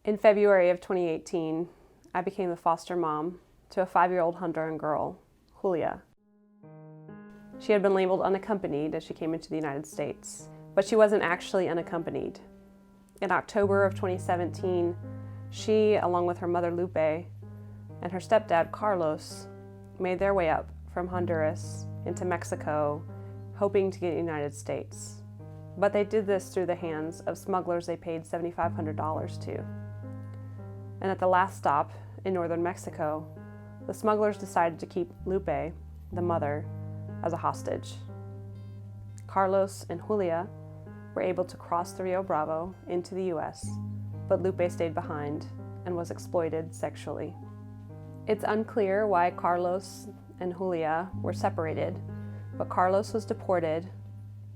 In February of 2018, I became the foster mom to a 5-year-old Honduran girl, Julia. She had been labeled unaccompanied as she came into the United States, but she wasn't actually unaccompanied. In October of 2017, she, along with her mother Lupe and her stepdad Carlos, made their way up from Honduras into Mexico, hoping to get to the United States. But they did this through the hands of smugglers they paid $7,500 to. And at the last stop in northern Mexico, the smugglers decided to keep Lupe, the mother, as a hostage. Carlos and Julia were able to cross the Rio Bravo into the US, but Lupe stayed behind and was exploited sexually. It's unclear why Carlos and Julia were separated, but Carlos was deported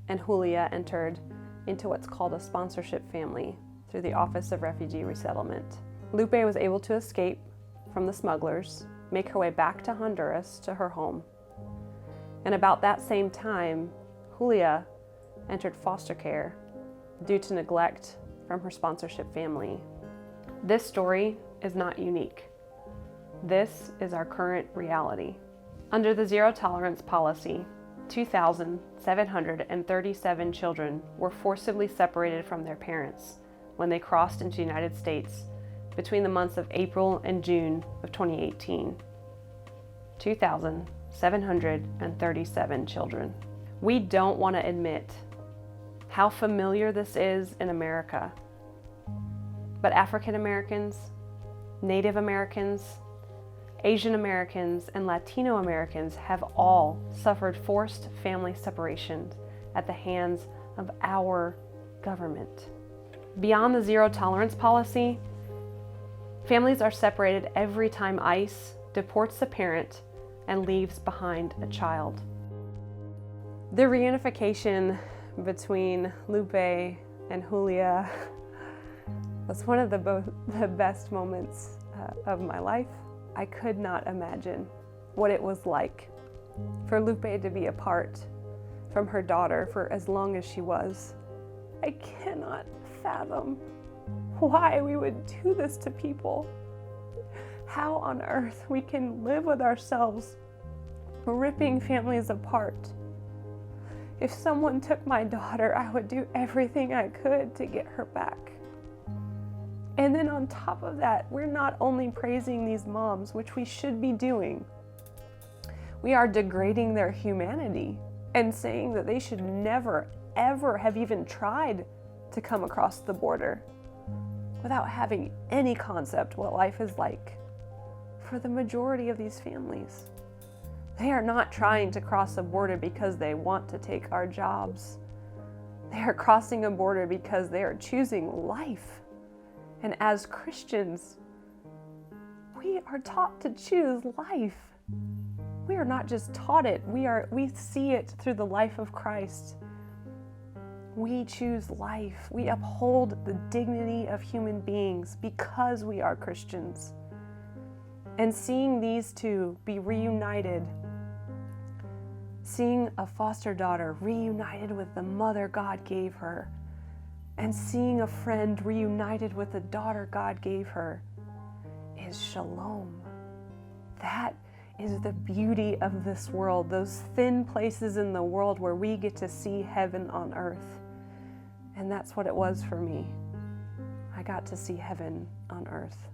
and Julia entered into what's called a sponsorship family through the Office of Refugee Resettlement. Lupe was able to escape from the smugglers, make her way back to Honduras to her home. And about that same time, Julia entered foster care due to neglect from her sponsorship family. This story is not unique. This is our current reality. Under the zero tolerance policy, 2,737 children were forcibly separated from their parents when they crossed into the United States between the months of April and June of 2018. 2,737 children. We don't want to admit how familiar this is in America, but African Americans, Native Americans, Asian Americans, and Latino Americans have all suffered forced family separations at the hands of our government. Beyond the zero tolerance policy, families are separated every time ICE deports a parent and leaves behind a child. The reunification between Lupe and Julia was one of the best moments of my life. I could not imagine what it was like for Lupe to be apart from her daughter for as long as she was. I cannot fathom why we would do this to people. How on earth we can live with ourselves ripping families apart. If someone took my daughter, I would do everything I could to get her back. And then on top of that, we're not only praising these moms, which we should be doing, we are degrading their humanity and saying that they should never, ever have even tried to come across the border without having any concept what life is like for the majority of these families. They are not trying to cross a border because they want to take our jobs. They are crossing a border because they are choosing life. And as Christians, we are taught to choose life. We are not just taught it, we see it through the life of Christ. We choose life. We uphold the dignity of human beings because we are Christians. And seeing these two be reunited, seeing a foster daughter reunited with the mother God gave her, and seeing a friend reunited with the daughter God gave her, is shalom. That is the beauty of this world, those thin places in the world where we get to see heaven on earth. And that's what it was for me. I got to see heaven on earth.